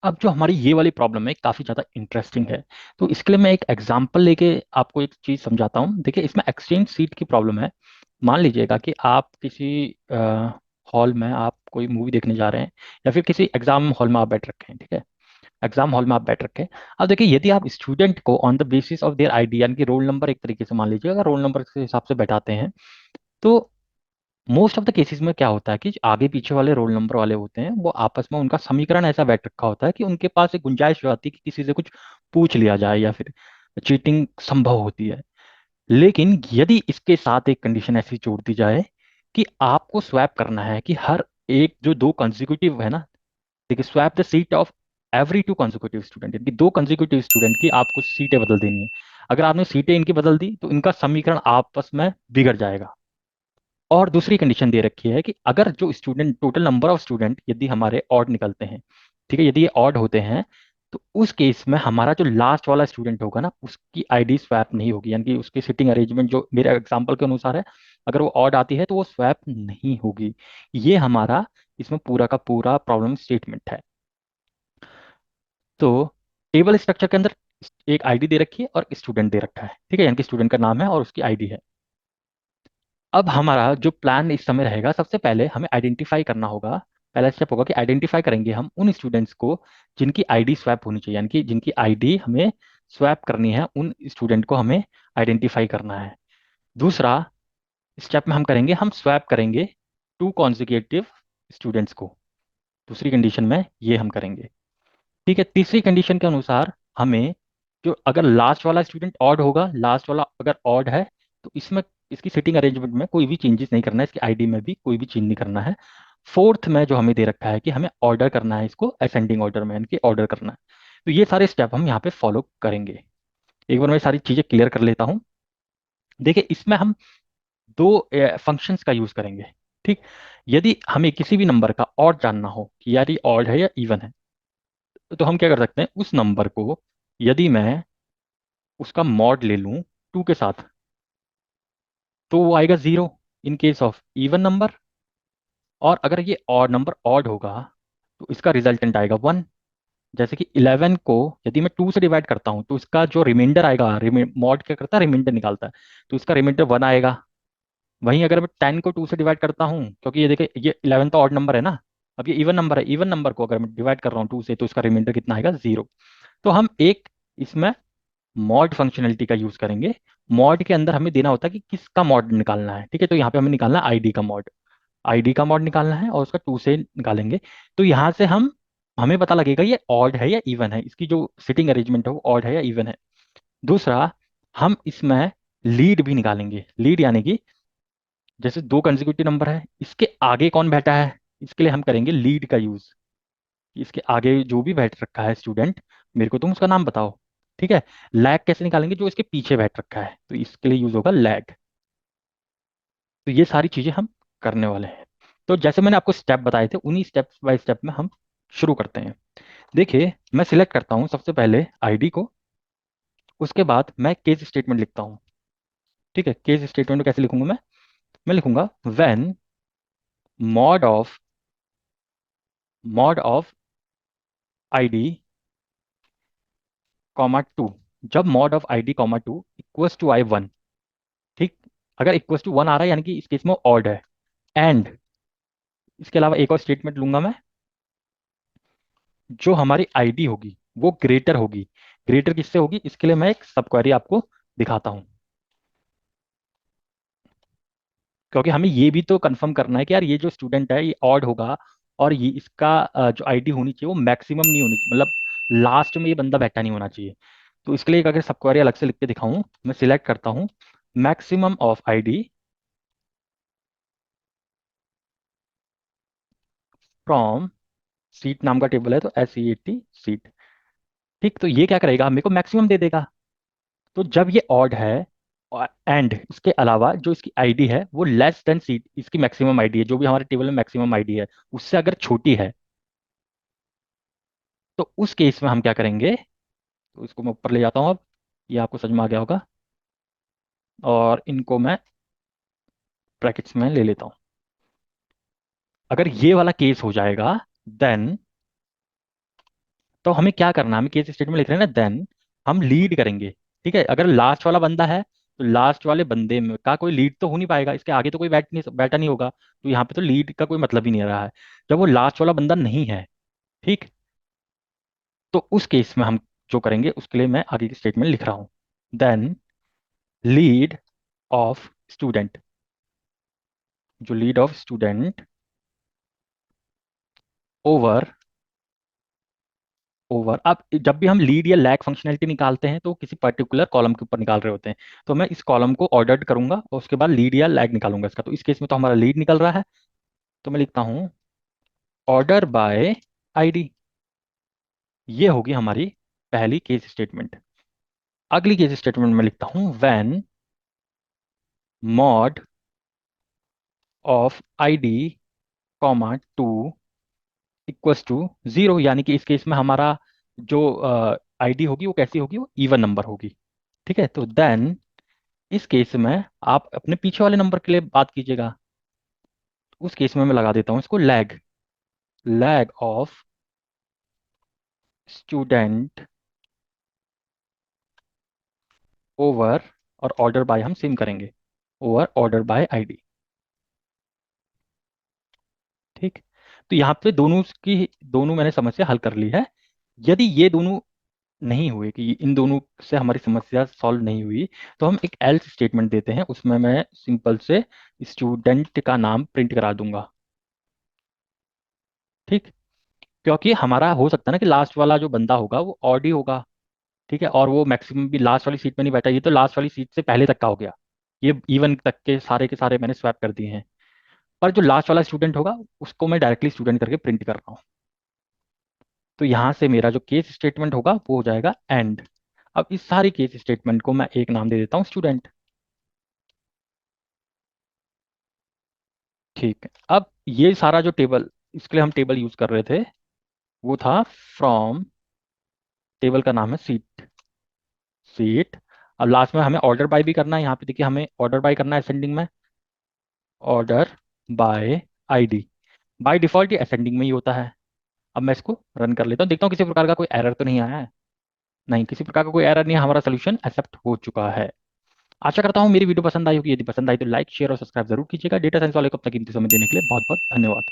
अब जो हमारी ये वाली प्रॉब्लम है काफ़ी ज़्यादा इंटरेस्टिंग है। तो इसके लिए मैं एक एग्जांपल लेके आपको एक चीज़ समझाता हूँ। देखिए, इसमें एक्सचेंज सीट की प्रॉब्लम है। मान लीजिएगा कि आप किसी हॉल में आप कोई मूवी देखने जा रहे हैं, या फिर किसी एग्जाम हॉल में आप बैठ रखे हैं। ठीक है, एग्जाम हॉल में आप बैठ रखे हैं। अब देखिए, यदि आप स्टूडेंट को on the basis of their ID, यानी कि रोल नंबर, एक तरीके से मान लीजिए अगर रोल नंबर के हिसाब से बैठाते हैं, तो मोस्ट ऑफ द केसेस में क्या होता है कि आगे पीछे वाले रोल नंबर वाले होते हैं, वो आपस में उनका समीकरण ऐसा बैठ रखा होता है कि उनके पास एक गुंजाइश हो जाती है कि किसी से कुछ पूछ लिया जाए, या फिर चीटिंग संभव होती है। लेकिन यदि इसके साथ एक कंडीशन ऐसी जोड़ दी जाए कि आपको स्वैप करना है कि हर एक जो दो कंसेक्यूटिव है ना, देखिए, swap the seat of every two consecutive student, यानी कि दो कंसेक्यूटिव स्टूडेंट की आपको सीटें बदल देनी है। अगर आपने सीटें इनकी बदल दी तो इनका समीकरण आपस में बिगड़ जाएगा। और दूसरी कंडीशन दे रखी है कि अगर जो student, total number of student यदि हमारे ऑड निकलते हैं, ठीक है, यदि ये ऑड होते हैं, तो उस केस में हमारा जो लास्ट वाला स्टूडेंट होगा ना, उसकी आईडी स्वैप नहीं होगी, यानी कि उसकी सिटिंग अरेंजमेंट जो मेरे एग्जांपल के अनुसार है, अगर वो ऑड आती है तो वो स्वैप नहीं होगी। ये हमारा इसमें पूरा का पूरा प्रॉब्लम स्टेटमेंट है। तो टेबल स्ट्रक्चर के अंदर एक आईडी दे रखी है और स्टूडेंट दे रखा है, ठीक है, यानी कि स्टूडेंट का नाम है और उसकी आईडी है। अब हमारा जो प्लान इस समय रहेगा, सबसे पहले हमें आइडेंटिफाई करना होगा। पहला स्टेप होगा कि आइडेंटिफाई करेंगे हम उन स्टूडेंट्स को जिनकी आईडी स्वैप होनी चाहिए, यानी कि जिनकी आईडी हमें स्वैप करनी है, उन स्टूडेंट को हमें आइडेंटिफाई करना है। दूसरा स्टेप में हम करेंगे, हम स्वैप करेंगे टू कॉन्जिक्यूटिव स्टूडेंट्स को। दूसरी कंडीशन में ये हम करेंगे। ठीक है, तीसरी कंडीशन के अनुसार हमें, जो अगर लास्ट वाला स्टूडेंट ऑड होगा, लास्ट वाला अगर ऑड है, तो इसमें इसकी सीटिंग अरेंजमेंट में कोई भी चेंजेस नहीं करना है, इसकी आईडी में भी कोई भी चेंज नहीं करना है। फोर्थ में जो हमें दे रखा है कि हमें ऑर्डर करना है, इसको असेंडिंग ऑर्डर में, यानी कि ऑर्डर करना है। तो ये सारे स्टेप हम यहाँ पे फॉलो करेंगे। एक बार मैं सारी चीजें क्लियर कर लेता हूँ। देखिए, इसमें हम दो फंक्शंस का यूज करेंगे। ठीक, यदि हमें किसी भी नंबर का ऑड जानना हो कि यार ये ऑड है या इवन है, तो हम क्या कर सकते हैं, उस नंबर को यदि मैं उसका मॉड ले लूं टू के साथ, तो वो आएगा zero in case of even number. और अगर ये ऑड नंबर ऑड होगा, तो इसका रिजल्टेंट आएगा वन। जैसे कि 11 को यदि मैं टू से डिवाइड करता हूं, तो इसका जो रिमाइंडर आएगा, मॉड क्या करता है, रिमाइंडर निकालता है, तो इसका रिमाइंडर वन आएगा। वहीं अगर मैं 10 को टू से डिवाइड करता हूँ, क्योंकि ये देखिए ये 11 तो ऑड नंबर है ना, अब ये इवन नंबर है, इवन नंबर को अगर मैं डिवाइड कर रहा हूँ टू से, तो इसका रिमाइंडर कितना आएगा, जीरो। तो हम एक इसमें मॉड फंक्शनलिटी का यूज करेंगे। मॉड के अंदर हमें देना होता है कि किसका मॉड निकालना है। ठीक है, तो यहाँ पे हमें निकालना है आईडी का मॉड, आईडी का मॉड निकालना है और उसका टू से निकालेंगे। तो यहाँ से हम, हमें पता लगेगा ये ऑड है या इवन है, इसकी जो सिटिंग अरेंजमेंट है वो ऑड है या इवन है। दूसरा, हम इसमें लीड भी निकालेंगे। लीड यानी कि जैसे दो कंसेक्यूटिव नंबर है, इसके आगे कौन बैठा है, इसके लिए हम करेंगे लीड का यूज। इसके आगे जो भी बैठ रखा है स्टूडेंट, मेरे को तुम उसका नाम बताओ। ठीक है, लैग कैसे निकालेंगे, जो इसके पीछे बैठ रखा है, तो इसके लिए यूज होगा लैग। तो ये सारी चीजें हम करने वाले हैं। तो जैसे मैंने आपको स्टेप बताए थे, उन्हीं स्टेप बाय स्टेप में हम शुरू करते हैं। देखिए, मैं सिलेक्ट करता हूँ सबसे पहले आईडी को, उसके बाद मैं केस स्टेटमेंट लिखता हूँ। ठीक है, केस स्टेटमेंट कैसे लिखूंगा मैं लिखूंगा when mod of ID comma two, जब mod of ID comma two equals to i one. ठीक, अगर इक्वल्स टू वन आ रहा है, यानी कि इस केस में ऑड है। एंड इसके अलावा एक और स्टेटमेंट लूंगा मैं, जो हमारी आईडी होगी वो ग्रेटर होगी। ग्रेटर किससे होगी, इसके लिए मैं एक सब क्वेरी आपको दिखाता हूं, क्योंकि हमें ये भी तो कंफर्म करना है कि यार ये जो स्टूडेंट है ये ऑड होगा, और ये इसका जो आईडी होनी चाहिए वो मैक्सिमम नहीं होनी चाहिए, मतलब लास्ट में ये बंदा बैठा नहीं होना चाहिए। तो इसके लिए एक अगर सब क्वेरी अलग से लिख के दिखाऊं, मैं सिलेक्ट करता हूं maximum of ID from seat, नाम का टेबल है तो SEAT सीट। ठीक, तो ये क्या करेगा, मेरे को मैक्सिमम दे देगा। तो जब ये ऑड है, एंड इसके अलावा जो इसकी आईडी है वो लेस देन सीट, इसकी मैक्सिमम आईडी है, जो भी हमारे टेबल में मैक्सिमम आईडी है उससे अगर छोटी है, तो उस केस में हम क्या करेंगे, तो इसको मैं ऊपर ले जाता हूँ अब, ये आपको समझ में आ गया होगा, और इनको मैं ब्रैकेट्स में ले लेता हूँ। अगर ये वाला केस हो जाएगा, देन तो हमें क्या करना है, हमें केस स्टेटमेंट लिख रहे हैं ना, देन हम लीड करेंगे। ठीक है, अगर लास्ट वाला बंदा है तो लास्ट वाले बंदे में का कोई लीड तो हो नहीं पाएगा, इसके आगे तो कोई बैठा नहीं होगा, तो यहाँ पे तो लीड का कोई मतलब ही नहीं रहा है जब वो लास्ट वाला बंदा नहीं है। ठीक, तो उस केस में हम जो करेंगे उसके लिए मैं आगे की स्टेटमेंट लिख रहा हूं। देन लीड ऑफ स्टूडेंट, जो lead of student over over, अब जब भी हम लीड या लैग फंक्शनैलिटी निकालते हैं तो किसी पर्टिकुलर कॉलम के ऊपर निकाल रहे होते हैं, तो मैं इस कॉलम को ऑर्डर्ड करूंगा और उसके बाद लीड या लैग निकालूंगा इसका। तो इस केस में तो हमारा लीड निकल रहा है, तो मैं लिखता हूं ऑर्डर बाय आईडी। ये होगी हमारी पहली केस स्टेटमेंट। अगली केस स्टेटमेंट में लिखता हूं when mod of ID comma two equals to zero, यानी कि इस केस में हमारा जो आईडी होगी वो कैसी होगी, वो इवन नंबर होगी। ठीक है, तो देन इस केस में आप अपने पीछे वाले नंबर के लिए बात कीजिएगा। उस केस में मैं लगा देता हूं इसको lag, lag of student over, और ऑर्डर बाय हम सेम करेंगे, ओवर ऑर्डर बाय आईडी। ठीक, तो यहाँ पे दोनों मैंने समस्या हल कर ली है। यदि ये दोनों नहीं हुए, कि इन दोनों से हमारी समस्या सॉल्व नहीं हुई, तो हम एक एल्स स्टेटमेंट देते हैं, उसमें मैं सिंपल से स्टूडेंट का नाम प्रिंट करा दूंगा। ठीक, क्योंकि हमारा हो सकता है ना कि लास्ट वाला जो बंदा होगा वो ऑड ही होगा। ठीक है, और वो मैक्सिमम भी लास्ट वाली सीट में नहीं बैठा, ये तो लास्ट वाली सीट से पहले तक का हो गया, ये इवन तक के सारे मैंने स्वैप कर दिए हैं। पर जो लास्ट वाला स्टूडेंट होगा उसको मैं डायरेक्टली स्टूडेंट करके प्रिंट कर रहा हूँ। तो यहाँ से मेरा जो केस स्टेटमेंट होगा वो हो जाएगा एंड। अब इस सारी केस स्टेटमेंट को मैं एक नाम दे देता हूँ स्टूडेंट। ठीक है, अब ये सारा जो टेबल, इसके लिए हम टेबल यूज कर रहे थे, वो था फ्रॉम, टेबल का नाम है सीट, सीट। अब लास्ट में हमें ऑर्डर बाय भी करना है, यहाँ पे देखिए हमें ऑर्डर बाय करना है असेंडिंग में, order by ID. By default ये असेंडिंग में ही होता है। अब मैं इसको रन कर लेता हूँ, देखता हूँ किसी प्रकार का कोई एरर तो नहीं आया है। नहीं, किसी प्रकार का कोई एरर नहीं है, हमारा सोल्यूशन एक्सेप्ट हो चुका है। आशा करता हूँ मेरी वीडियो पसंद आई होगी, यदि पसंद आई तो लाइक शेयर और सब्सक्राइब जरूर कीजिएगा। डेटा साइंस वाले को अपना कीमती समय देने के लिए बहुत बहुत धन्यवाद।